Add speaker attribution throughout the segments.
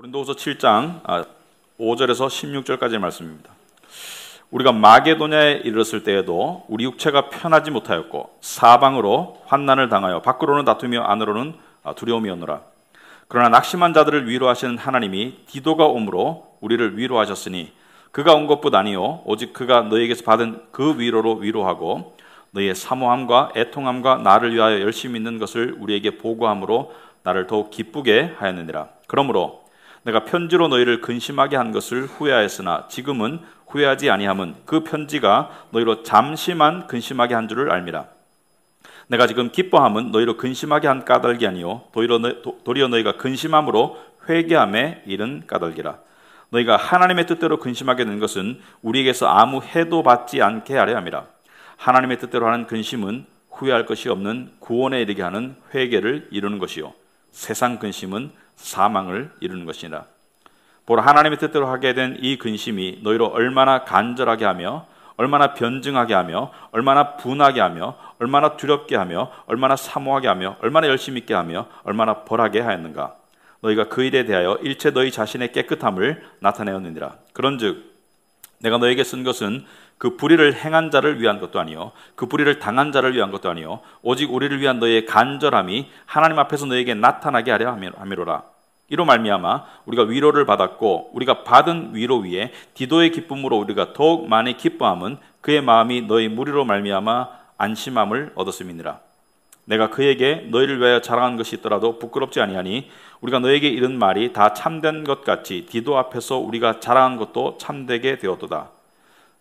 Speaker 1: 고린도후서 7장 5절에서 16절까지의 말씀입니다. 우리가 마게도냐에 이르렀을 때에도 우리 육체가 편하지 못하였고 사방으로 환난을 당하여 밖으로는 다투며 안으로는 두려움이었노라. 그러나 낙심한 자들을 위로하시는 하나님이 디도가 오므로 우리를 위로하셨으니 그가 온 것뿐 아니요 오직 그가 너희에게서 받은 그 위로로 위로하고 너희의 사모함과 애통함과 나를 위하여 열심히 있는 것을 우리에게 보고함으로 나를 더욱 기쁘게 하였느니라. 그러므로 내가 편지로 너희를 근심하게 한 것을 후회하였으나 지금은 후회하지 아니함은 그 편지가 너희로 잠시만 근심하게 한 줄을 알미라. 내가 지금 기뻐함은 너희로 근심하게 한 까닭이 아니요 도리어 너희가 근심함으로 회개함에 이른 까닭이라. 너희가 하나님의 뜻대로 근심하게 된 것은 우리에게서 아무 해도 받지 않게 하려 함이라. 하나님의 뜻대로 하는 근심은 후회할 것이 없는 구원에 이르게 하는 회개를 이루는 것이요 세상 근심은 사망을 이루는 것이니라. 보라, 하나님의 뜻대로 하게 된 이 근심이 너희로 얼마나 간절하게 하며 얼마나 변증하게 하며 얼마나 분하게 하며 얼마나 두렵게 하며 얼마나 사모하게 하며 얼마나 열심히 있게 하며 얼마나 벌하게 하였는가. 너희가 그 일에 대하여 일체 너희 자신의 깨끗함을 나타내었느니라. 그런즉 내가 너에게 쓴 것은 그 불의를 행한 자를 위한 것도 아니요 그 불의를 당한 자를 위한 것도 아니요 오직 우리를 위한 너희의 간절함이 하나님 앞에서 너에게 나타나게 하려 함이로라. 이로 말미암아 우리가 위로를 받았고 우리가 받은 위로 위에 디도의 기쁨으로 우리가 더욱 많이 기뻐함은 그의 마음이 너희 무리로 말미암아 안심함을 얻었음이니라. 내가 그에게 너희를 위하여 자랑한 것이 있더라도 부끄럽지 아니하니 우리가 너에게 이른 말이 다 참된 것 같이 디도 앞에서 우리가 자랑한 것도 참되게 되었도다.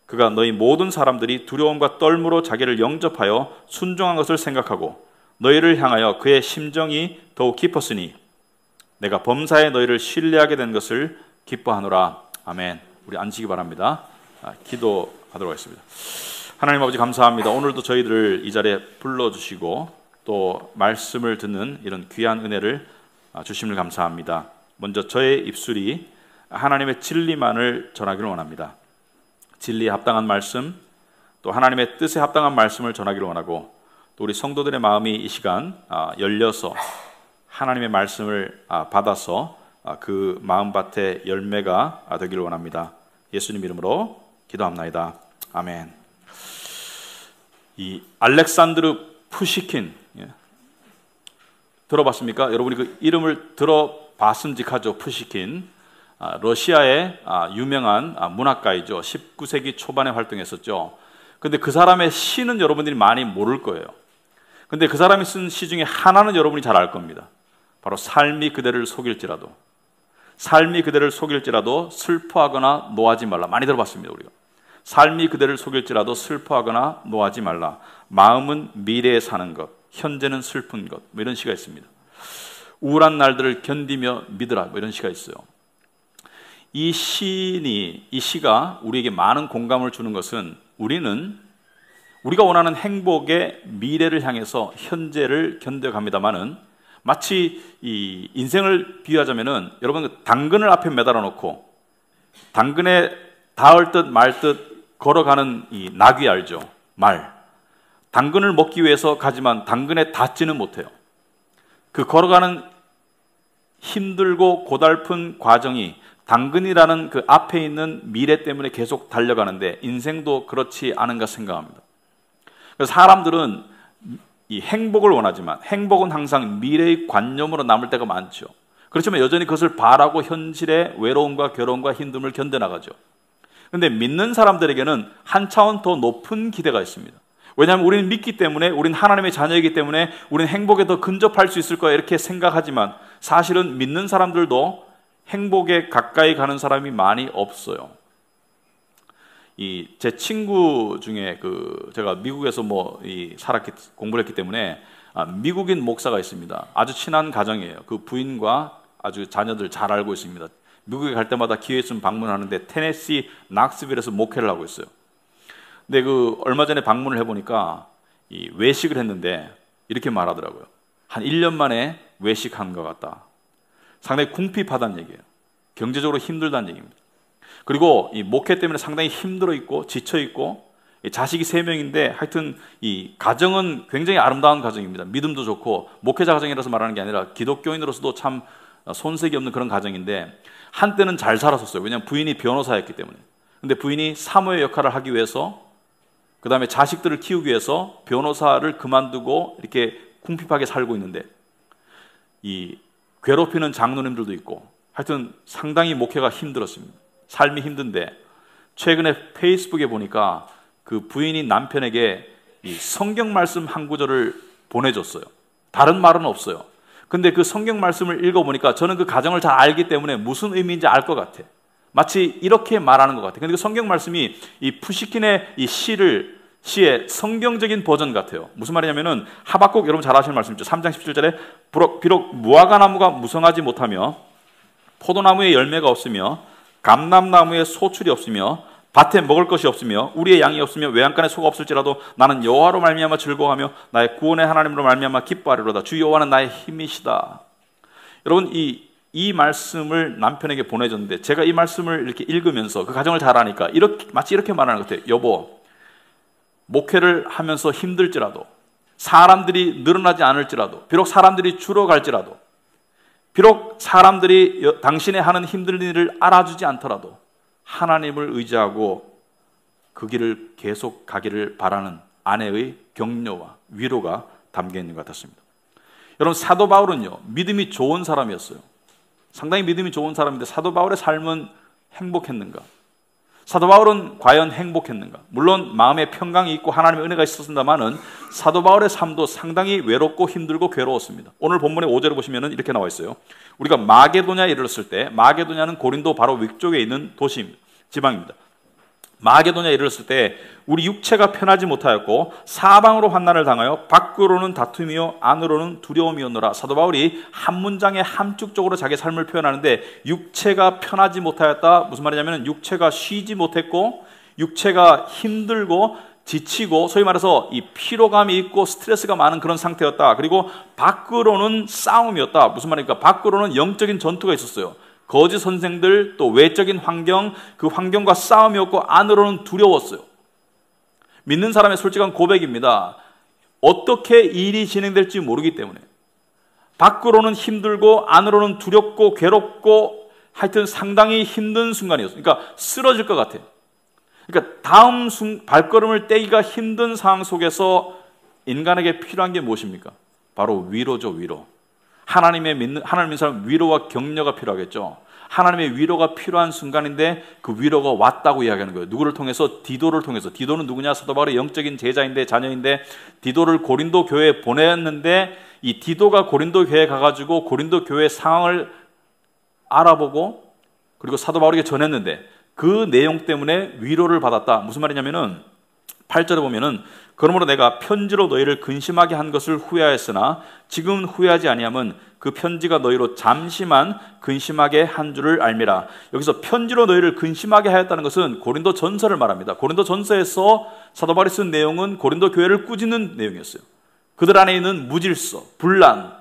Speaker 1: 그가 너희 모든 사람들이 두려움과 떨므로 자기를 영접하여 순종한 것을 생각하고 너희를 향하여 그의 심정이 더욱 깊었으니 내가 범사에 너희를 신뢰하게 된 것을 기뻐하노라. 아멘. 우리 앉으시기 바랍니다. 기도하도록 하겠습니다. 하나님 아버지 감사합니다. 오늘도 저희들을 이 자리에 불러주시고 또 말씀을 듣는 이런 귀한 은혜를 주심을 감사합니다. 먼저 저의 입술이 하나님의 진리만을 전하기를 원합니다. 진리에 합당한 말씀, 또 하나님의 뜻에 합당한 말씀을 전하기를 원하고 또 우리 성도들의 마음이 이 시간 열려서 하나님의 말씀을 받아서 그 마음밭에 열매가 되기를 원합니다. 예수님 이름으로 기도합나이다. 아멘. 이 알렉산드르 푸시킨 들어봤습니까? 여러분이 그 이름을 들어봤음직하죠. 푸시킨. 러시아의 유명한 문학가이죠. 19세기 초반에 활동했었죠. 근데 그 사람의 시는 여러분들이 많이 모를 거예요. 근데 그 사람이 쓴 시 중에 하나는 여러분이 잘 알 겁니다. 바로 삶이 그대를 속일지라도. 삶이 그대를 속일지라도 슬퍼하거나 노하지 말라. 많이 들어봤습니다, 우리가. 삶이 그대를 속일지라도 슬퍼하거나 노하지 말라. 마음은 미래에 사는 것, 현재는 슬픈 것. 뭐 이런 시가 있습니다. 우울한 날들을 견디며 믿으라. 뭐 이런 시가 있어요. 이 시가 우리에게 많은 공감을 주는 것은 우리가 원하는 행복의 미래를 향해서 현재를 견뎌갑니다마는 마치 이 인생을 비유하자면은 여러분 당근을 앞에 매달아 놓고 당근에 닿을 듯 말 듯 걸어가는 이 나귀 알죠? 말. 당근을 먹기 위해서 가지만 당근에 닿지는 못해요. 그 걸어가는 힘들고 고달픈 과정이 당근이라는 그 앞에 있는 미래 때문에 계속 달려가는데 인생도 그렇지 않은가 생각합니다. 그래서 사람들은 이 행복을 원하지만 행복은 항상 미래의 관념으로 남을 때가 많죠. 그렇지만 여전히 그것을 바라고 현실의 외로움과 괴로움과 힘듦을 견뎌나가죠. 그런데 믿는 사람들에게는 한 차원 더 높은 기대가 있습니다. 왜냐하면 우리는 믿기 때문에, 우리는 하나님의 자녀이기 때문에 우리는 행복에 더 근접할 수 있을 거야 이렇게 생각하지만 사실은 믿는 사람들도 행복에 가까이 가는 사람이 많이 없어요. 제 친구 중에 제가 미국에서 공부를 했기 때문에 미국인 목사가 있습니다. 아주 친한 가정이에요. 그 부인과 아주 자녀들 잘 알고 있습니다. 미국에 갈 때마다 기회 있으면 방문하는데 테네시 낙스빌에서 목회를 하고 있어요. 근데 얼마 전에 방문을 해보니까 외식을 했는데 이렇게 말하더라고요. 한 1년 만에 외식한 것 같다. 상당히 궁핍하다는 얘기예요. 경제적으로 힘들다는 얘기입니다. 그리고 이 목회 때문에 상당히 힘들어 있고 지쳐 있고 자식이 3명인데 하여튼 이 가정은 굉장히 아름다운 가정입니다. 믿음도 좋고 목회자 가정이라서 말하는 게 아니라 기독교인으로서도 참 손색이 없는 그런 가정인데 한때는 잘 살았었어요. 왜냐하면 부인이 변호사였기 때문에. 근데 부인이 사모의 역할을 하기 위해서, 그 다음에 자식들을 키우기 위해서 변호사를 그만두고 이렇게 궁핍하게 살고 있는데, 이 괴롭히는 장로님들도 있고, 하여튼 상당히 목회가 힘들었습니다. 삶이 힘든데, 최근에 페이스북에 보니까 그 부인이 남편에게 이 성경 말씀 한 구절을 보내줬어요. 다른 말은 없어요. 근데 그 성경 말씀을 읽어보니까 저는 그 가정을 잘 알기 때문에 무슨 의미인지 알 것 같아. 마치 이렇게 말하는 것 같아. 근데 그 성경 말씀이 이 푸시킨의 이 시의 성경적인 버전 같아요. 무슨 말이냐면은 하박국, 여러분 잘 아시는 말씀이죠. 3장 17절에 비록 무화과나무가 무성하지 못하며 포도나무에 열매가 없으며 감람나무에 소출이 없으며 밭에 먹을 것이 없으며 우리의 양이 없으며 외양간에 소가 없을지라도 나는 여호와로 말미암아 즐거워하며 나의 구원의 하나님으로 말미암아 기뻐하리로다. 주 여호와는 나의 힘이시다. 여러분, 이 말씀을 남편에게 보내줬는데 제가 이 말씀을 이렇게 읽으면서 그 가정을 잘 아니까 마치 이렇게 말하는 것 같아요. 여보, 목회를 하면서 힘들지라도, 사람들이 늘어나지 않을지라도, 비록 사람들이 줄어갈지라도, 비록 사람들이 당신의 하는 힘든 일을 알아주지 않더라도 하나님을 의지하고 그 길을 계속 가기를 바라는 아내의 격려와 위로가 담겨 있는 것 같았습니다. 여러분, 사도 바울은요, 믿음이 좋은 사람이었어요. 상당히 믿음이 좋은 사람인데 사도 바울의 삶은 행복했는가? 사도 바울은 과연 행복했는가? 물론 마음에 평강이 있고 하나님의 은혜가 있었습니다만은 사도 바울의 삶도 상당히 외롭고 힘들고 괴로웠습니다. 오늘 본문의 5절을 보시면 이렇게 나와 있어요. 우리가 마게도냐에 이르렀을 때, 마게도냐는 고린도 바로 위쪽에 있는 도시입니다. 지방입니다. 마게도냐에 이르렀을 때 우리 육체가 편하지 못하였고 사방으로 환난을 당하여 밖으로는 다툼이요 안으로는 두려움이었노라. 사도 바울이 한 문장에 함축적으로 자기 삶을 표현하는데, 육체가 편하지 못하였다. 무슨 말이냐면 육체가 쉬지 못했고 육체가 힘들고 지치고 소위 말해서 이 피로감이 있고 스트레스가 많은 그런 상태였다. 그리고 밖으로는 싸움이었다. 무슨 말입니까? 밖으로는 영적인 전투가 있었어요. 거짓 선생들, 또 외적인 환경, 그 환경과 싸움이었고 안으로는 두려웠어요. 믿는 사람의 솔직한 고백입니다. 어떻게 일이 진행될지 모르기 때문에 밖으로는 힘들고 안으로는 두렵고 괴롭고 하여튼 상당히 힘든 순간이었어요. 그러니까 쓰러질 것 같아요. 그러니까 다음 발걸음을 떼기가 힘든 상황 속에서 인간에게 필요한 게 무엇입니까? 바로 위로죠, 위로. 하나님 믿는 사람 위로와 격려가 필요하겠죠. 하나님의 위로가 필요한 순간인데 그 위로가 왔다고 이야기하는 거예요. 누구를 통해서? 디도를 통해서. 디도는 누구냐? 사도 바울의 영적인 제자인데, 자녀인데, 디도를 고린도 교회에 보냈는데 이 디도가 고린도 교회에 가가지고 고린도 교회 상황을 알아보고 그리고 사도 바울에게 전했는데 그 내용 때문에 위로를 받았다. 무슨 말이냐면은 8절에 보면은 그러므로 내가 편지로 너희를 근심하게 한 것을 후회하였으나 지금은 후회하지 아니함은 그 편지가 너희로 잠시만 근심하게 한 줄을 알미라. 여기서 편지로 너희를 근심하게 하였다는 것은 고린도 전서를 말합니다. 고린도 전서에서 사도 바울이 쓴 내용은 고린도 교회를 꾸짖는 내용이었어요. 그들 안에 있는 무질서, 분란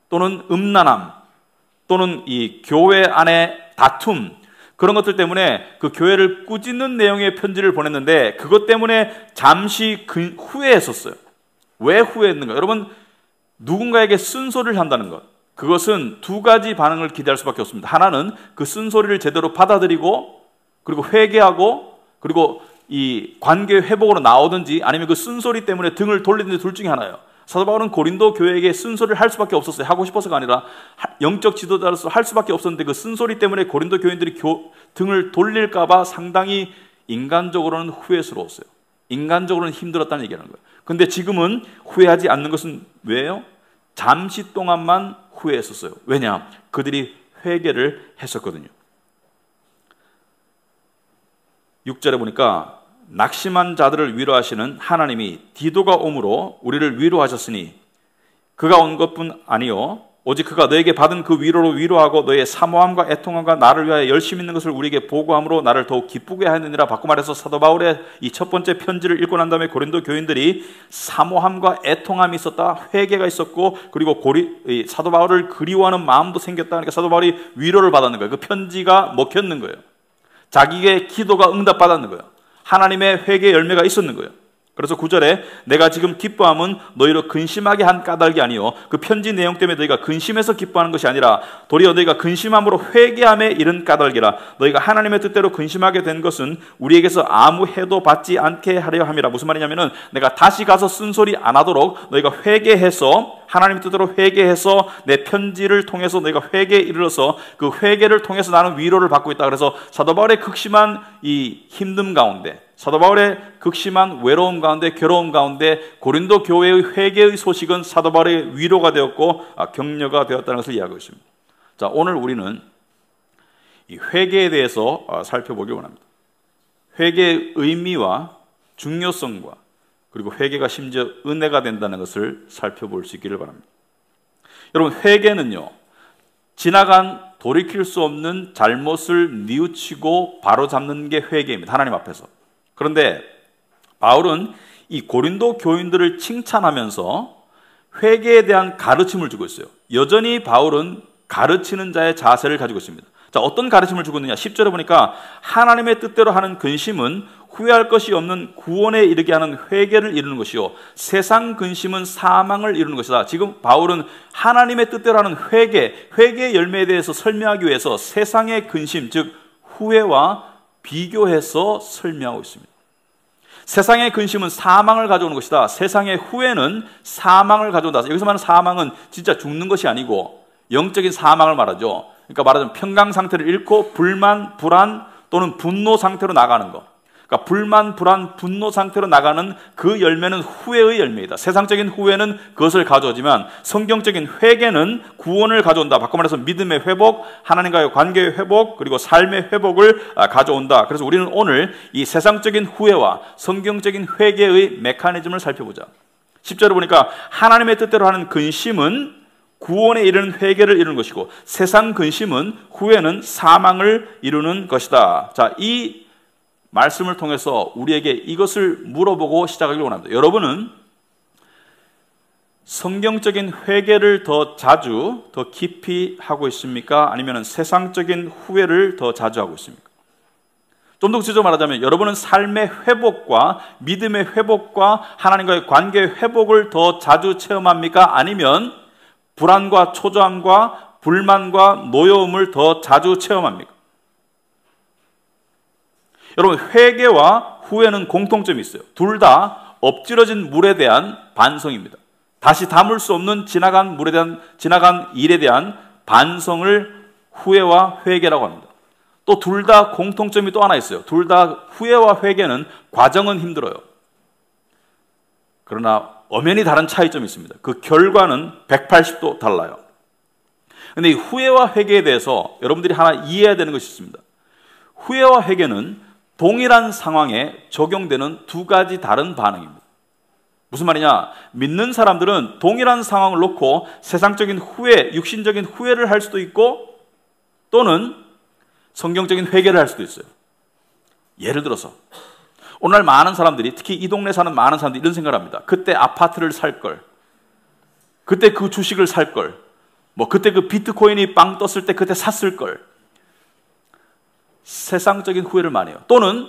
Speaker 1: 또는 음란함 또는 이 교회 안의 다툼, 그런 것들 때문에 그 교회를 꾸짖는 내용의 편지를 보냈는데 그것 때문에 잠시 후회했었어요. 왜 후회했는가? 여러분, 누군가에게 쓴소리를 한다는 것, 그것은 두 가지 반응을 기대할 수밖에 없습니다. 하나는 그 쓴소리를 제대로 받아들이고 그리고 회개하고 그리고 이 관계 회복으로 나오든지, 아니면 그 쓴소리 때문에 등을 돌리든지, 둘 중에 하나예요. 사도 바울은 고린도 교회에게 쓴소리를 할 수밖에 없었어요. 하고 싶어서가 아니라 영적 지도자로서 할 수밖에 없었는데 그 쓴소리 때문에 고린도 교인들이 등을 돌릴까 봐 상당히 인간적으로는 후회스러웠어요. 인간적으로는 힘들었다는 얘기하는 거예요. 근데 지금은 후회하지 않는 것은 왜요? 잠시 동안만 후회했었어요. 왜냐? 그들이 회개를 했었거든요. 6절에 보니까 낙심한 자들을 위로하시는 하나님이 디도가 오므로 우리를 위로하셨으니 그가 온 것뿐 아니요 오직 그가 너에게 받은 그 위로로 위로하고 너의 사모함과 애통함과 나를 위하여 열심히 있는 것을 우리에게 보고함으로 나를 더욱 기쁘게 하였느니라. 바꿔 말해서 사도 바울의 이 첫 번째 편지를 읽고 난 다음에 고린도 교인들이 사모함과 애통함이 있었다, 회개가 있었고, 그리고 사도 바울을 그리워하는 마음도 생겼다. 그러니까 사도 바울이 위로를 받았는 거예요. 그 편지가 먹혔는 거예요. 자기의 기도가 응답받았는 거예요. 하나님의 회개 열매가 있었는 거예요. 그래서 9절에 내가 지금 기뻐함은 너희로 근심하게 한 까닭이 아니요 그 편지 내용 때문에 너희가 근심해서 기뻐하는 것이 아니라 도리어 너희가 근심함으로 회개함에 이른 까닭이라. 너희가 하나님의 뜻대로 근심하게 된 것은 우리에게서 아무 해도 받지 않게 하려 함이라. 무슨 말이냐면은 내가 다시 가서 쓴소리 안 하도록 너희가 회개해서, 하나님의 뜻대로 회개해서 내 편지를 통해서 너희가 회개에 이르러서 그 회개를 통해서 나는 위로를 받고 있다. 그래서 사도 바울의 극심한 이 힘듦 가운데, 사도 바울의 극심한 외로움 가운데, 괴로움 가운데 고린도 교회의 회개의 소식은 사도 바울의 위로가 되었고 격려가 되었다는 것을 이야기하고 있습니다. 자, 오늘 우리는 이 회개에 대해서 살펴보길 원합니다. 회개의 의미와 중요성과 그리고 회개가 심지어 은혜가 된다는 것을 살펴볼 수 있기를 바랍니다. 여러분, 회개는요, 지나간 돌이킬 수 없는 잘못을 뉘우치고 바로잡는 게 회개입니다. 하나님 앞에서. 그런데 바울은 이 고린도 교인들을 칭찬하면서 회개에 대한 가르침을 주고 있어요. 여전히 바울은 가르치는 자의 자세를 가지고 있습니다. 자, 어떤 가르침을 주고 있느냐? 10절에 보니까 하나님의 뜻대로 하는 근심은 후회할 것이 없는 구원에 이르게 하는 회개를 이루는 것이요 세상 근심은 사망을 이루는 것이다. 지금 바울은 하나님의 뜻대로 하는 회개의 열매에 대해서 설명하기 위해서 세상의 근심, 즉 후회와 비교해서 설명하고 있습니다. 세상의 근심은 사망을 가져오는 것이다. 세상의 후회는 사망을 가져온다. 여기서 말하는 사망은 진짜 죽는 것이 아니고 영적인 사망을 말하죠. 그러니까 말하자면 평강 상태를 잃고 불만, 불안 또는 분노 상태로 나가는 것. 그러니까 불만, 불안, 분노 상태로 나가는 그 열매는 후회의 열매이다. 세상적인 후회는 그것을 가져오지만 성경적인 회개는 구원을 가져온다. 바꿔 말해서 믿음의 회복, 하나님과의 관계의 회복, 그리고 삶의 회복을 가져온다. 그래서 우리는 오늘 이 세상적인 후회와 성경적인 회개의 메커니즘을 살펴보자. 10절을 보니까 하나님의 뜻대로 하는 근심은 구원에 이르는 회개를 이루는 것이고 세상 근심은, 후회는 사망을 이루는 것이다. 자, 이 말씀을 통해서 우리에게 이것을 물어보고 시작하기를 원합니다. 여러분은 성경적인 회개를 더 자주, 더 깊이 하고 있습니까? 아니면 세상적인 후회를 더 자주 하고 있습니까? 좀 더 구체적으로 말하자면 여러분은 삶의 회복과 믿음의 회복과 하나님과의 관계의 회복을 더 자주 체험합니까? 아니면 불안과 초조함과 불만과 노여움을 더 자주 체험합니까? 여러분, 회개와 후회는 공통점이 있어요. 둘 다 엎질러진 물에 대한 반성입니다. 다시 담을 수 없는 지나간 일에 대한 반성을 후회와 회개라고 합니다. 또 둘 다 공통점이 또 하나 있어요. 둘 다 후회와 회개는 과정은 힘들어요. 그러나 엄연히 다른 차이점이 있습니다. 그 결과는 180도 달라요. 그런데 이 후회와 회개에 대해서 여러분들이 하나 이해해야 되는 것이 있습니다. 후회와 회개는 동일한 상황에 적용되는 두 가지 다른 반응입니다. 무슨 말이냐? 믿는 사람들은 동일한 상황을 놓고 세상적인 후회, 육신적인 후회를 할 수도 있고 또는 성경적인 회개를 할 수도 있어요. 예를 들어서 오늘 많은 사람들이, 특히 이 동네 사는 많은 사람들이 이런 생각을 합니다. 그때 아파트를 살 걸, 그때 그 주식을 살 걸, 그때 그 비트코인이 빵 떴을 때 그때 샀을 걸. 세상적인 후회를 많이 해요. 또는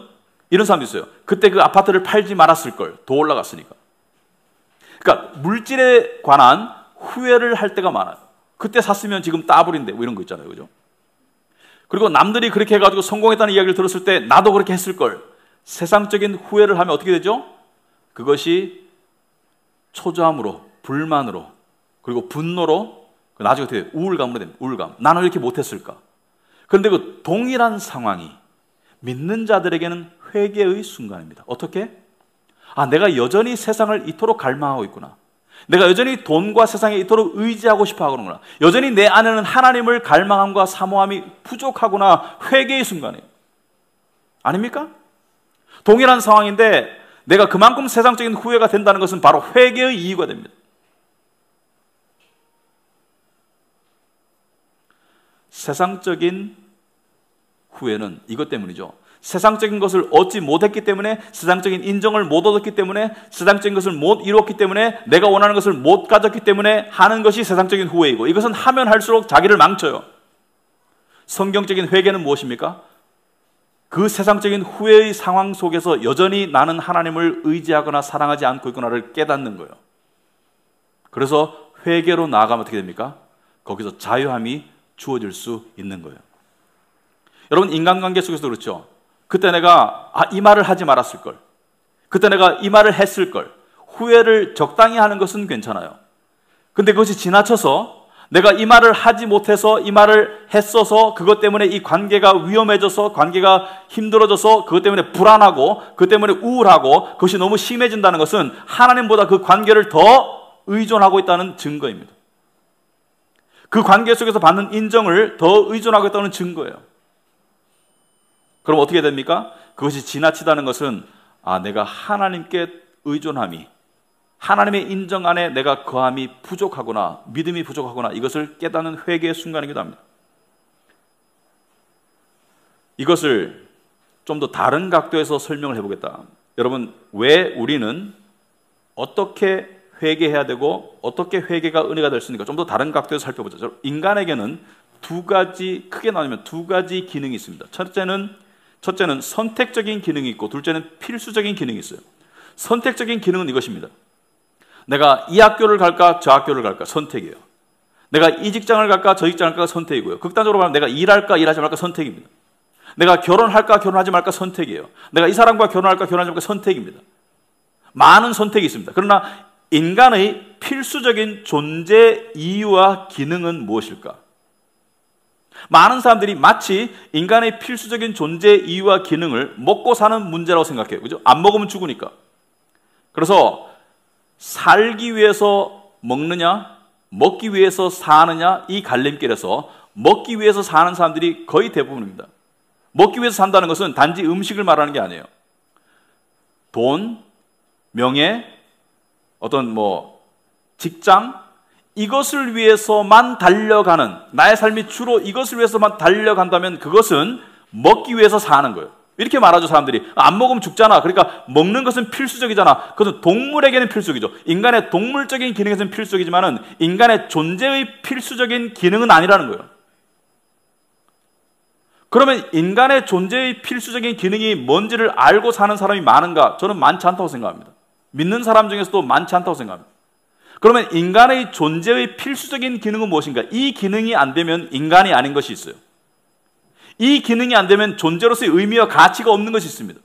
Speaker 1: 이런 사람도 있어요. 그때 그 아파트를 팔지 말았을 걸, 더 올라갔으니까. 그러니까 물질에 관한 후회를 할 때가 많아요. 그때 샀으면 지금 따블인데 이런 거 있잖아요. 그죠? 그리고 남들이 그렇게 해가지고 성공했다는 이야기를 들었을 때 나도 그렇게 했을 걸. 세상적인 후회를 하면 어떻게 되죠? 그것이 초조함으로, 불만으로, 그리고 분노로, 나중에 어떻게 돼요? 우울감으로 됩니다. 우울감. 나는 왜 이렇게 못했을까? 그런데 그 동일한 상황이 믿는 자들에게는 회개의 순간입니다. 어떻게? 내가 여전히 세상을 이토록 갈망하고 있구나. 내가 여전히 돈과 세상에 이토록 의지하고 싶어 하는구나. 여전히 내 안에는 하나님을 갈망함과 사모함이 부족하구나. 회개의 순간이에요. 아닙니까? 동일한 상황인데 내가 그만큼 세상적인 후회가 된다는 것은 바로 회개의 이유가 됩니다. 세상적인 후회는 이것 때문이죠. 세상적인 것을 얻지 못했기 때문에, 세상적인 인정을 못 얻었기 때문에, 세상적인 것을 못 이루었기 때문에, 내가 원하는 것을 못 가졌기 때문에 하는 것이 세상적인 후회이고, 이것은 하면 할수록 자기를 망쳐요. 성경적인 회개는 무엇입니까? 그 세상적인 후회의 상황 속에서 여전히 나는 하나님을 의지하거나 사랑하지 않고 있구나를 깨닫는 거예요. 그래서 회개로 나아가면 어떻게 됩니까? 거기서 자유함이 주어질 수 있는 거예요. 여러분, 인간관계 속에서도 그렇죠. 그때 내가 이 말을 하지 말았을 걸, 그때 내가 이 말을 했을 걸, 후회를 적당히 하는 것은 괜찮아요. 근데 그것이 지나쳐서 내가 이 말을 하지 못해서 이 말을 했어서 그것 때문에 이 관계가 위험해져서 관계가 힘들어져서 그것 때문에 불안하고 그것 때문에 우울하고 그것이 너무 심해진다는 것은 하나님보다 그 관계를 더 의존하고 있다는 증거입니다. 그 관계 속에서 받는 인정을 더 의존하고 있다는 증거예요. 그럼 어떻게 됩니까? 그것이 지나치다는 것은 내가 하나님께 의존함이, 하나님의 인정 안에 내가 거함이 부족하구나, 믿음이 부족하구나, 이것을 깨닫는 회개의 순간이기도 합니다. 이것을 좀 더 다른 각도에서 설명을 해보겠다. 여러분, 왜 우리는 어떻게 회개해야 되고 어떻게 회개가 은혜가 될 수 있는가, 좀 더 다른 각도에서 살펴보죠. 인간에게는 크게 나누면 두 가지 기능이 있습니다. 첫째는 선택적인 기능이 있고, 둘째는 필수적인 기능이 있어요. 선택적인 기능은 이것입니다. 내가 이 학교를 갈까 저 학교를 갈까 선택이에요. 내가 이 직장을 갈까 저 직장을 갈까 선택이고요. 극단적으로 말하면 내가 일할까 일하지 말까 선택입니다. 내가 결혼할까 결혼하지 말까 선택이에요. 내가 이 사람과 결혼할까 결혼하지 말까 선택입니다. 많은 선택이 있습니다. 그러나 인간의 필수적인 존재 이유와 기능은 무엇일까? 많은 사람들이 마치 인간의 필수적인 존재 이유와 기능을 먹고 사는 문제라고 생각해요. 그죠? 안 먹으면 죽으니까. 그래서 살기 위해서 먹느냐, 먹기 위해서 사느냐, 이 갈림길에서 먹기 위해서 사는 사람들이 거의 대부분입니다. 먹기 위해서 산다는 것은 단지 음식을 말하는 게 아니에요. 돈, 명예, 어떤 직장, 이것을 위해서만 달려가는, 나의 삶이 주로 이것을 위해서만 달려간다면 그것은 먹기 위해서 사는 거예요. 이렇게 말하죠, 사람들이. 안 먹으면 죽잖아. 그러니까 먹는 것은 필수적이잖아. 그것은 동물에게는 필수적이죠. 인간의 동물적인 기능에서는 필수적이지만은 인간의 존재의 필수적인 기능은 아니라는 거예요. 그러면 인간의 존재의 필수적인 기능이 뭔지를 알고 사는 사람이 많은가? 저는 많지 않다고 생각합니다. 믿는 사람 중에서도 많지 않다고 생각합니다. 그러면 인간의 존재의 필수적인 기능은 무엇인가? 이 기능이 안 되면 인간이 아닌 것이 있어요. 이 기능이 안 되면 존재로서의 의미와 가치가 없는 것이 있습니다.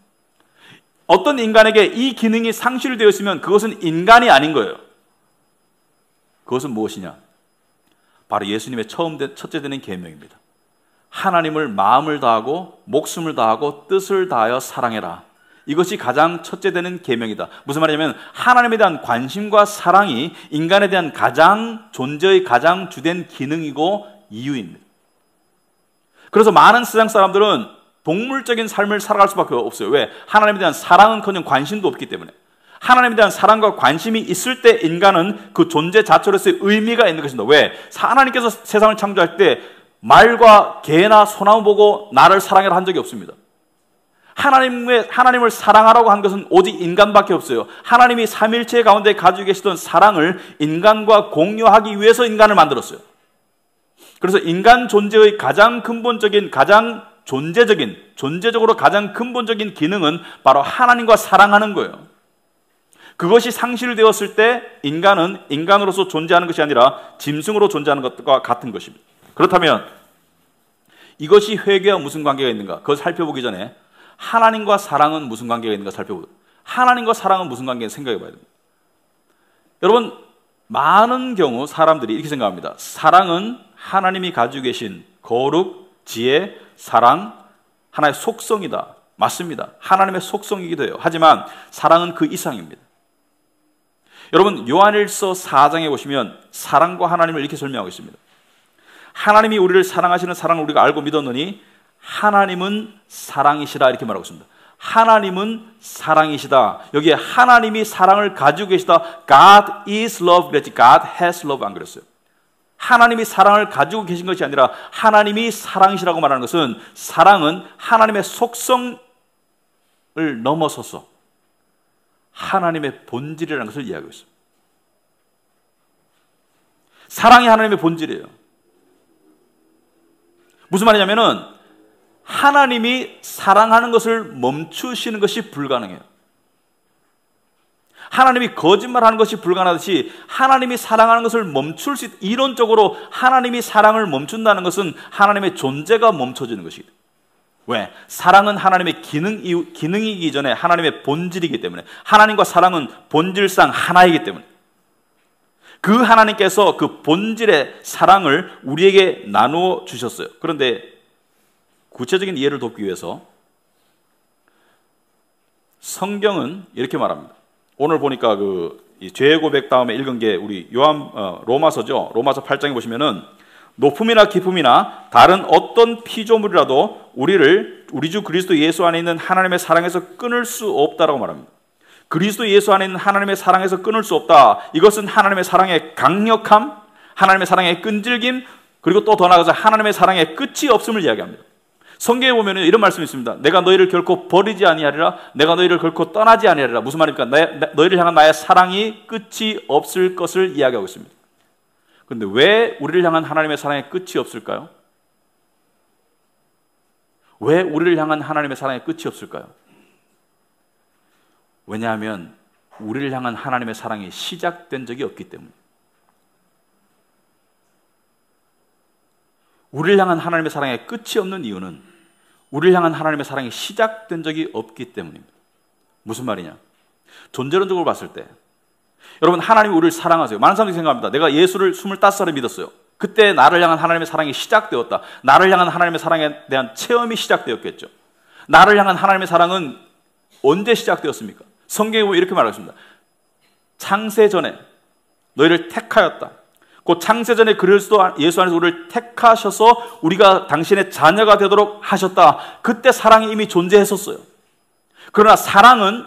Speaker 1: 어떤 인간에게 이 기능이 상실되어 있으면 그것은 인간이 아닌 거예요. 그것은 무엇이냐? 바로 예수님의 첫째 되는 계명입니다. 하나님을 마음을 다하고 목숨을 다하고 뜻을 다하여 사랑해라. 이것이 가장 첫째 되는 계명이다. 무슨 말이냐면 하나님에 대한 관심과 사랑이 인간에 대한 존재의 가장 주된 기능이고 이유입니다. 그래서 많은 세상 사람들은 동물적인 삶을 살아갈 수밖에 없어요. 왜? 하나님에 대한 사랑은커녕 관심도 없기 때문에. 하나님에 대한 사랑과 관심이 있을 때 인간은 그 존재 자체로서의 의미가 있는 것입니다. 왜? 하나님께서 세상을 창조할 때 말과 개나 소나무 보고 나를 사랑해라 한 적이 없습니다. 하나님을 사랑하라고 한 것은 오직 인간밖에 없어요. 하나님이 삼일체 가운데 가지고 계시던 사랑을 인간과 공유하기 위해서 인간을 만들었어요. 그래서 인간 존재의 가장 근본적인, 가장 존재적으로 가장 근본적인 기능은 바로 하나님과 사랑하는 거예요. 그것이 상실되었을 때 인간은 인간으로서 존재하는 것이 아니라 짐승으로 존재하는 것과 같은 것입니다. 그렇다면 이것이 회개와 무슨 관계가 있는가? 그걸 살펴보기 전에 하나님과 사랑은 무슨 관계가 있는가 살펴보죠. 하나님과 사랑은 무슨 관계인지 생각해 봐야 됩니다. 여러분, 많은 경우 사람들이 이렇게 생각합니다. 사랑은 하나님이 가지고 계신 거룩, 지혜, 사랑, 하나의 속성이다. 맞습니다. 하나님의 속성이기도 해요. 하지만 사랑은 그 이상입니다. 여러분, 요한일서 4장에 보시면 사랑과 하나님을 이렇게 설명하고 있습니다. 하나님이 우리를 사랑하시는 사랑을 우리가 알고 믿었느니 하나님은 사랑이시라, 이렇게 말하고 있습니다. 하나님은 사랑이시다. 여기에 하나님이 사랑을 가지고 계시다. God is love 그랬지, God has love 안 그랬어요. 하나님이 사랑을 가지고 계신 것이 아니라 하나님이 사랑이시라고 말하는 것은, 사랑은 하나님의 속성을 넘어서서 하나님의 본질이라는 것을 이야기하고 있습니다. 사랑이 하나님의 본질이에요. 무슨 말이냐면은 하나님이 사랑하는 것을 멈추시는 것이 불가능해요. 하나님이 거짓말하는 것이 불가능하듯이 하나님이 사랑하는 것을 멈출 수 이론적으로 하나님이 사랑을 멈춘다는 것은 하나님의 존재가 멈춰지는 것이기 때문에. 왜? 사랑은 하나님의 기능이기 전에 하나님의 본질이기 때문에, 하나님과 사랑은 본질상 하나이기 때문에 그 하나님께서 그 본질의 사랑을 우리에게 나누어 주셨어요. 그런데 구체적인 이해를 돕기 위해서 성경은 이렇게 말합니다. 오늘 보니까 이 죄의 고백 다음에 읽은 게 우리 로마서죠. 로마서 8장에 보시면은 높음이나 깊음이나 다른 어떤 피조물이라도 우리 주 그리스도 예수 안에 있는 하나님의 사랑에서 끊을 수 없다라고 말합니다. 그리스도 예수 안에 있는 하나님의 사랑에서 끊을 수 없다. 이것은 하나님의 사랑의 강력함, 하나님의 사랑의 끈질김, 그리고 또 더 나아가서 하나님의 사랑의 끝이 없음을 이야기합니다. 성경에 보면 이런 말씀이 있습니다. 내가 너희를 결코 버리지 아니하리라. 내가 너희를 결코 떠나지 아니하리라. 무슨 말입니까? 너희를 향한 나의 사랑이 끝이 없을 것을 이야기하고 있습니다. 그런데 왜 우리를 향한 하나님의 사랑의 끝이 없을까요? 왜 우리를 향한 하나님의 사랑의 끝이 없을까요? 왜냐하면 우리를 향한 하나님의 사랑이 시작된 적이 없기 때문입니다. 우리를 향한 하나님의 사랑의 끝이 없는 이유는 우리를 향한 하나님의 사랑이 시작된 적이 없기 때문입니다. 무슨 말이냐? 존재론적으로 봤을 때 여러분, 하나님이 우리를 사랑하세요. 많은 사람들이 생각합니다. 내가 예수를 25살에 믿었어요. 그때 나를 향한 하나님의 사랑이 시작되었다. 나를 향한 하나님의 사랑에 대한 체험이 시작되었겠죠. 나를 향한 하나님의 사랑은 언제 시작되었습니까? 성경에 보면 이렇게 말하고 있습니다. 창세 전에 너희를 택하였다. 곧 창세 전에 그리스도 예수 안에서 우리를 택하셔서 우리가 당신의 자녀가 되도록 하셨다. 그때 사랑이 이미 존재했었어요. 그러나 사랑은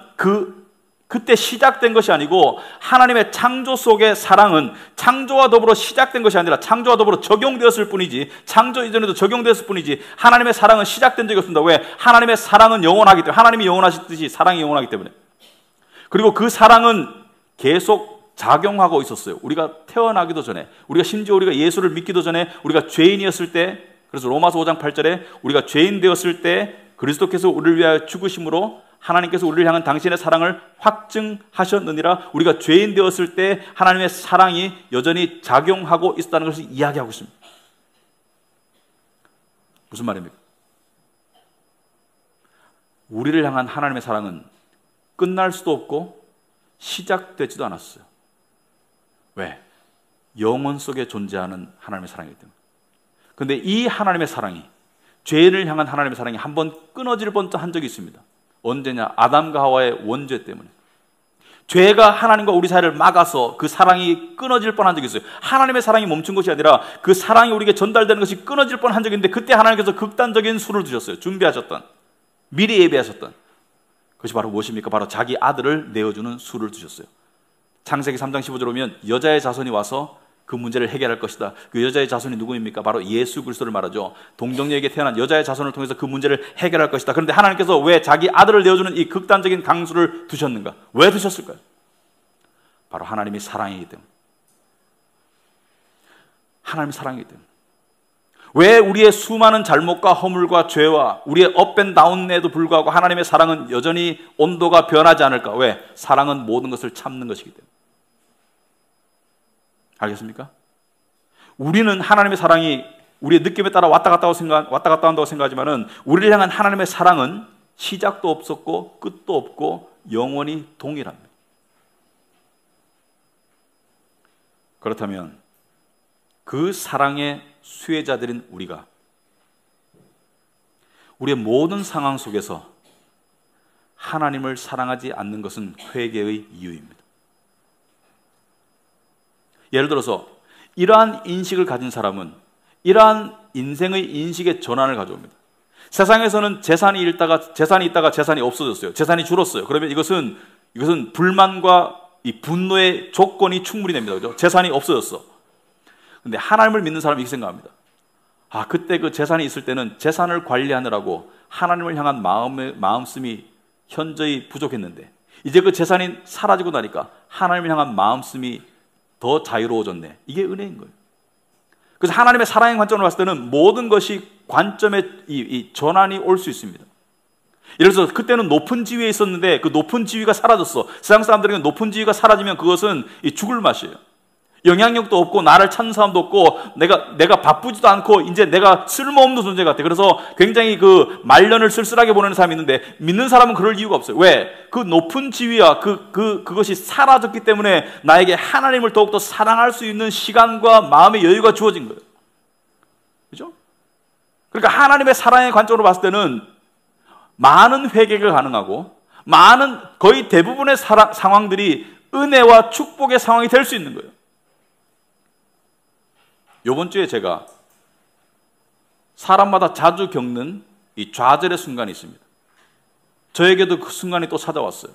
Speaker 1: 그때 시작된 것이 아니고 하나님의 창조 속의 사랑은 창조와 더불어 시작된 것이 아니라 창조와 더불어 적용되었을 뿐이지, 창조 이전에도 적용되었을 뿐이지 하나님의 사랑은 시작된 적이 없습니다. 왜? 하나님의 사랑은 영원하기 때문에, 하나님이 영원하시듯이 사랑이 영원하기 때문에. 그리고 그 사랑은 계속 작용하고 있었어요. 우리가 태어나기도 전에, 심지어 우리가 예수를 믿기도 전에, 우리가 죄인이었을 때, 그래서 로마서 5장 8절에 우리가 죄인 되었을 때 그리스도께서 우리를 위하여 죽으심으로 하나님께서 우리를 향한 당신의 사랑을 확증하셨느니라. 우리가 죄인 되었을 때 하나님의 사랑이 여전히 작용하고 있다는 것을 이야기하고 있습니다. 무슨 말입니까? 우리를 향한 하나님의 사랑은 끝날 수도 없고 시작되지도 않았어요. 왜? 영원 속에 존재하는 하나님의 사랑이기 때문에. 그런데 이 하나님의 사랑이, 죄인을 향한 하나님의 사랑이 한번 끊어질 뻔한 적이 있습니다. 언제냐? 아담과 하와의 원죄 때문에. 죄가 하나님과 우리 사이를 막아서 그 사랑이 끊어질 뻔한 적이 있어요. 하나님의 사랑이 멈춘 것이 아니라 그 사랑이 우리에게 전달되는 것이 끊어질 뻔한 적이 있는데, 그때 하나님께서 극단적인 수를 두셨어요. 준비하셨던, 미리 예비하셨던 그것이 바로 무엇입니까? 바로 자기 아들을 내어주는 수를 두셨어요. 창세기 3장 15절 보면 여자의 자손이 와서 그 문제를 해결할 것이다. 그 여자의 자손이 누구입니까? 바로 예수 그리스도를 말하죠. 동정녀에게 태어난 여자의 자손을 통해서 그 문제를 해결할 것이다. 그런데 하나님께서 왜 자기 아들을 내어주는 이 극단적인 강수를 두셨는가? 왜 두셨을까요? 바로 하나님이 사랑이기 때문에. 하나님이 사랑이기 때문에. 왜 우리의 수많은 잘못과 허물과 죄와 우리의 업앤다운에도 불구하고 하나님의 사랑은 여전히 온도가 변하지 않을까? 왜? 사랑은 모든 것을 참는 것이기 때문에. 알겠습니까? 우리는 하나님의 사랑이 우리의 느낌에 따라 왔다 갔다 한다고 생각하지만은 우리를 향한 하나님의 사랑은 시작도 없었고 끝도 없고 영원히 동일합니다. 그렇다면 그 사랑의 수혜자들인 우리가 우리의 모든 상황 속에서 하나님을 사랑하지 않는 것은 회개의 이유입니다. 예를 들어서 이러한 인식을 가진 사람은 이러한 인생의 인식의 전환을 가져옵니다. 세상에서는 재산이 있다가 재산이 없어졌어요. 재산이 줄었어요. 그러면 이것은 불만과 이 분노의 조건이 충분히 됩니다. 그죠? 재산이 없어졌어. 근데 하나님을 믿는 사람이 이렇게 생각합니다. 그때 그 재산이 있을 때는 재산을 관리하느라고 하나님을 향한 마음씀이 현저히 부족했는데, 이제 그 재산이 사라지고 나니까 하나님을 향한 마음씀이 더 자유로워졌네. 이게 은혜인 거예요. 그래서 하나님의 사랑의 관점으로 봤을 때는 모든 것이 관점의 이 전환이 올 수 있습니다. 예를 들어서 그때는 높은 지위에 있었는데 그 높은 지위가 사라졌어. 세상 사람들에게 높은 지위가 사라지면 그것은 죽을 맛이에요. 영향력도 없고 나를 찾는 사람도 없고 내가 바쁘지도 않고 이제 내가 쓸모없는 존재 같아. 그래서 굉장히 그 말년을 쓸쓸하게 보내는 사람이 있는데 믿는 사람은 그럴 이유가 없어요. 왜? 그 높은 지위와 그것이 사라졌기 때문에 나에게 하나님을 더욱더 사랑할 수 있는 시간과 마음의 여유가 주어진 거예요. 그죠? 그러니까 하나님의 사랑의 관점으로 봤을 때는 많은 회개가 가능하고 거의 대부분의 상황들이 은혜와 축복의 상황이 될 수 있는 거예요. 이번 주에 제가 사람마다 자주 겪는 이 좌절의 순간이 있습니다. 저에게도 그 순간이 또 찾아왔어요.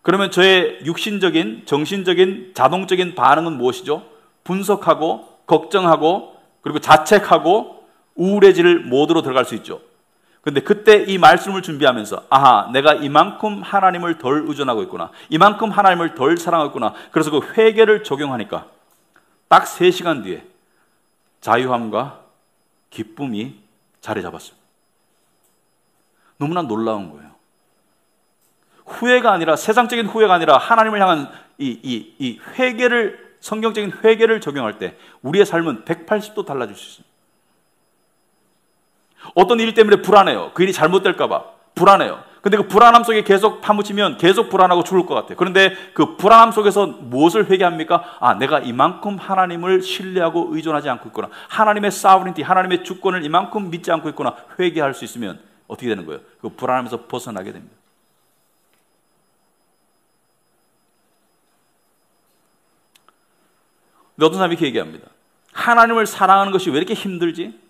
Speaker 1: 그러면 저의 육신적인, 정신적인, 자동적인 반응은 무엇이죠? 분석하고, 걱정하고, 그리고 자책하고, 우울해질 모드로 들어갈 수 있죠. 근데 그때 이 말씀을 준비하면서 내가 이만큼 하나님을 덜 의존하고 있구나. 이만큼 하나님을 덜 사랑하고 있구나. 그래서 그 회개를 적용하니까 딱 3시간 뒤에 자유함과 기쁨이 자리 잡았습니다. 너무나 놀라운 거예요. 후회가 아니라, 세상적인 후회가 아니라 하나님을 향한 이 회개를, 성경적인 회개를 적용할 때 우리의 삶은 180도 달라질 수 있습니다. 어떤 일 때문에 불안해요. 그 일이 잘못될까봐 불안해요. 근데 그 불안함 속에 계속 파묻히면 계속 불안하고 죽을 것 같아요. 그런데 그 불안함 속에서 무엇을 회개합니까? 내가 이만큼 하나님을 신뢰하고 의존하지 않고 있구나. 하나님의 사브린티, 하나님의 주권을 이만큼 믿지 않고 있구나. 회개할 수 있으면 어떻게 되는 거예요? 그 불안함에서 벗어나게 됩니다. 근데 어떤 사람이 이렇게 얘기합니다. 하나님을 사랑하는 것이 왜 이렇게 힘들지?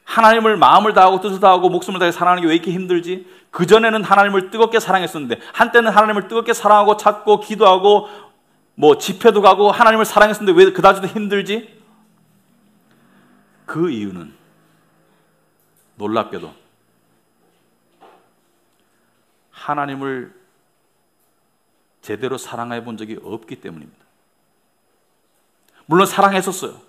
Speaker 1: 하나님을 마음을 다하고 뜻을 다하고 목숨을 다해 사랑하는 게 왜 이렇게 힘들지? 그전에는 하나님을 뜨겁게 사랑했었는데, 한때는 하나님을 뜨겁게 사랑하고 찾고 기도하고 집회도 가고 하나님을 사랑했었는데 왜 그다지도 힘들지? 그 이유는 놀랍게도 하나님을 제대로 사랑해 본 적이 없기 때문입니다. 물론 사랑했었어요.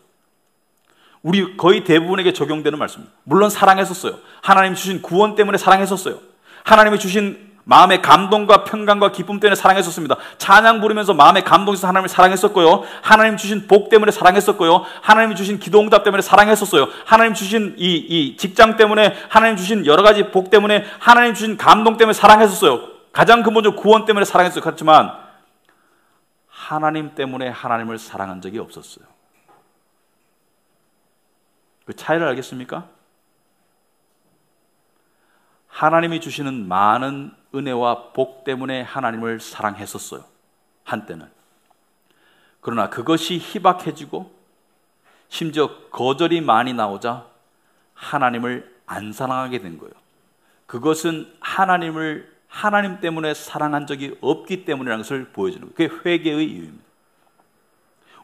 Speaker 1: 우리 거의 대부분에게 적용되는 말씀입니다. 물론 사랑했었어요. 하나님 주신 구원 때문에 사랑했었어요. 하나님이 주신 마음의 감동과 평강과 기쁨 때문에 사랑했었습니다. 찬양 부르면서 마음의 감동에서 하나님을 사랑했었고요. 하나님 주신 복 때문에 사랑했었고요. 하나님 주신 기도응답 때문에 사랑했었어요. 하나님 주신 이 직장 때문에, 하나님 주신 여러 가지 복 때문에, 하나님 주신 감동 때문에 사랑했었어요. 가장 근본적으로 구원 때문에 사랑했어요. 그렇지만 하나님 때문에 하나님을 사랑한 적이 없었어요. 그 차이를 알겠습니까? 하나님이 주시는 많은 은혜와 복 때문에 하나님을 사랑했었어요. 한때는. 그러나 그것이 희박해지고 심지어 거절이 많이 나오자 하나님을 안 사랑하게 된 거예요. 그것은 하나님 때문에 사랑한 적이 없기 때문이라는 것을 보여주는 거예요. 그게 회개의 이유입니다.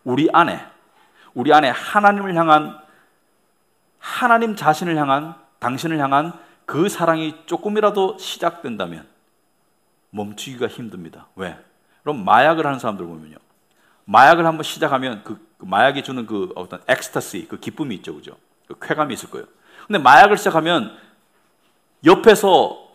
Speaker 1: 우리 안에 하나님을 향한, 하나님 자신을 향한, 당신을 향한 그 사랑이 조금이라도 시작된다면 멈추기가 힘듭니다. 왜? 그럼 마약을 하는 사람들 보면요, 마약을 한번 시작하면 그 마약이 주는 그 어떤 엑스타시, 그 기쁨이 있죠, 그죠? 그 쾌감이 있을 거예요. 근데 마약을 시작하면 옆에서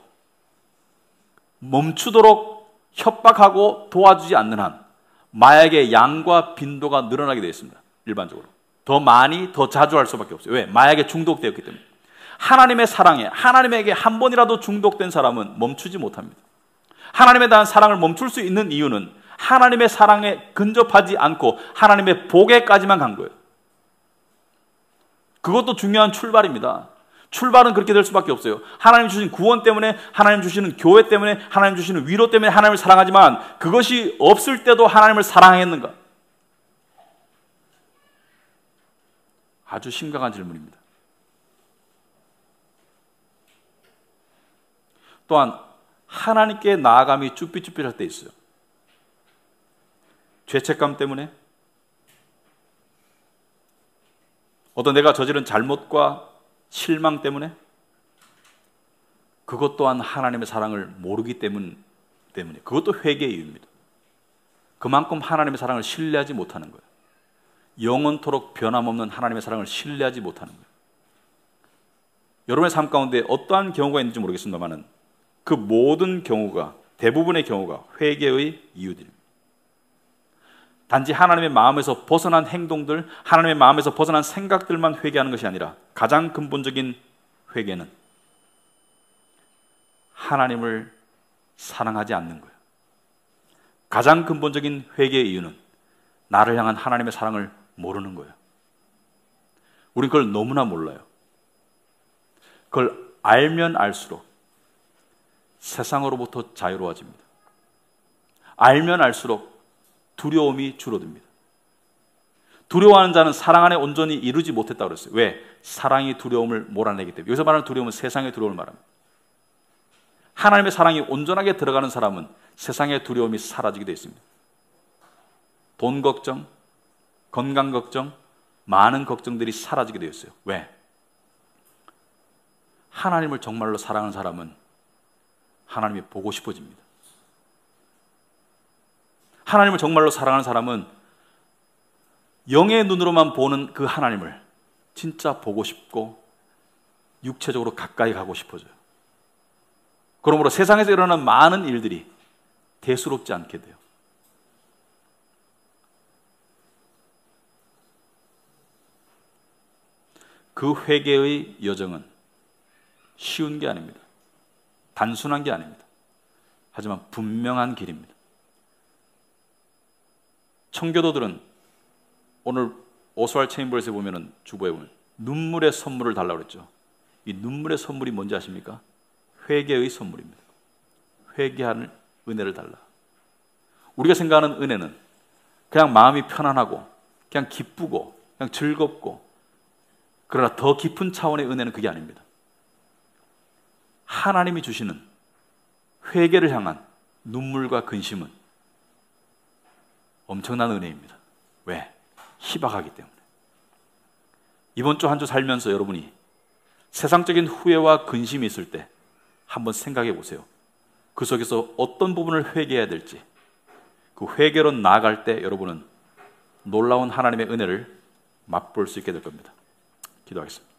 Speaker 1: 멈추도록 협박하고 도와주지 않는 한 마약의 양과 빈도가 늘어나게 되어 있습니다. 일반적으로 더 많이, 더 자주 할 수밖에 없어요. 왜? 마약에 중독되었기 때문에. 하나님의 사랑에, 하나님에게 한 번이라도 중독된 사람은 멈추지 못합니다. 하나님에 대한 사랑을 멈출 수 있는 이유는 하나님의 사랑에 근접하지 않고 하나님의 복에까지만 간 거예요. 그것도 중요한 출발입니다. 출발은 그렇게 될 수밖에 없어요. 하나님 주신 구원 때문에, 하나님 주시는 교회 때문에, 하나님 주시는 위로 때문에 하나님을 사랑하지만 그것이 없을 때도 하나님을 사랑했는가? 아주 심각한 질문입니다. 또한 하나님께 나아감이 쭈삣쭈삣할 때 있어요. 죄책감 때문에, 어떤 내가 저지른 잘못과 실망 때문에, 그것 또한 하나님의 사랑을 모르기 때문에 그것도 회개의 이유입니다. 그만큼 하나님의 사랑을 신뢰하지 못하는 거예요. 영원토록 변함없는 하나님의 사랑을 신뢰하지 못하는 거예요. 여러분의 삶 가운데 어떠한 경우가 있는지 모르겠습니다만 그 모든 경우가, 대부분의 경우가 회개의 이유들입니다. 단지 하나님의 마음에서 벗어난 행동들, 하나님의 마음에서 벗어난 생각들만 회개하는 것이 아니라 가장 근본적인 회개는 하나님을 사랑하지 않는 거예요. 가장 근본적인 회개의 이유는 나를 향한 하나님의 사랑을 모르는 거예요. 우린 그걸 너무나 몰라요. 그걸 알면 알수록 세상으로부터 자유로워집니다. 알면 알수록 두려움이 줄어듭니다. 두려워하는 자는 사랑 안에 온전히 이루지 못했다고 그랬어요. 왜? 사랑이 두려움을 몰아내기 때문에. 여기서 말하는 두려움은 세상의 두려움을 말합니다. 하나님의 사랑이 온전하게 들어가는 사람은 세상의 두려움이 사라지게 되어 있습니다. 돈 걱정, 건강 걱정, 많은 걱정들이 사라지게 되어 있어요. 왜? 하나님을 정말로 사랑하는 사람은 하나님이 보고 싶어집니다. 하나님을 정말로 사랑하는 사람은 영의 눈으로만 보는 그 하나님을 진짜 보고 싶고 육체적으로 가까이 가고 싶어져요. 그러므로 세상에서 일어나는 많은 일들이 대수롭지 않게 돼요. 그 회개의 여정은 쉬운 게 아닙니다. 단순한 게 아닙니다. 하지만 분명한 길입니다. 청교도들은 오늘 오스왈드 체인버스에 보면은 주보에 보면 눈물의 선물을 달라고 그랬죠. 이 눈물의 선물이 뭔지 아십니까? 회개의 선물입니다. 회개하는 은혜를 달라. 우리가 생각하는 은혜는 그냥 마음이 편안하고 그냥 기쁘고 그냥 즐겁고, 그러나 더 깊은 차원의 은혜는 그게 아닙니다. 하나님이 주시는 회개를 향한 눈물과 근심은 엄청난 은혜입니다. 왜? 희박하기 때문에. 이번 주 한 주 살면서 여러분이 세상적인 후회와 근심이 있을 때 한번 생각해 보세요. 그 속에서 어떤 부분을 회개해야 될지. 그 회개로 나아갈 때 여러분은 놀라운 하나님의 은혜를 맛볼 수 있게 될 겁니다. 기도하겠습니다.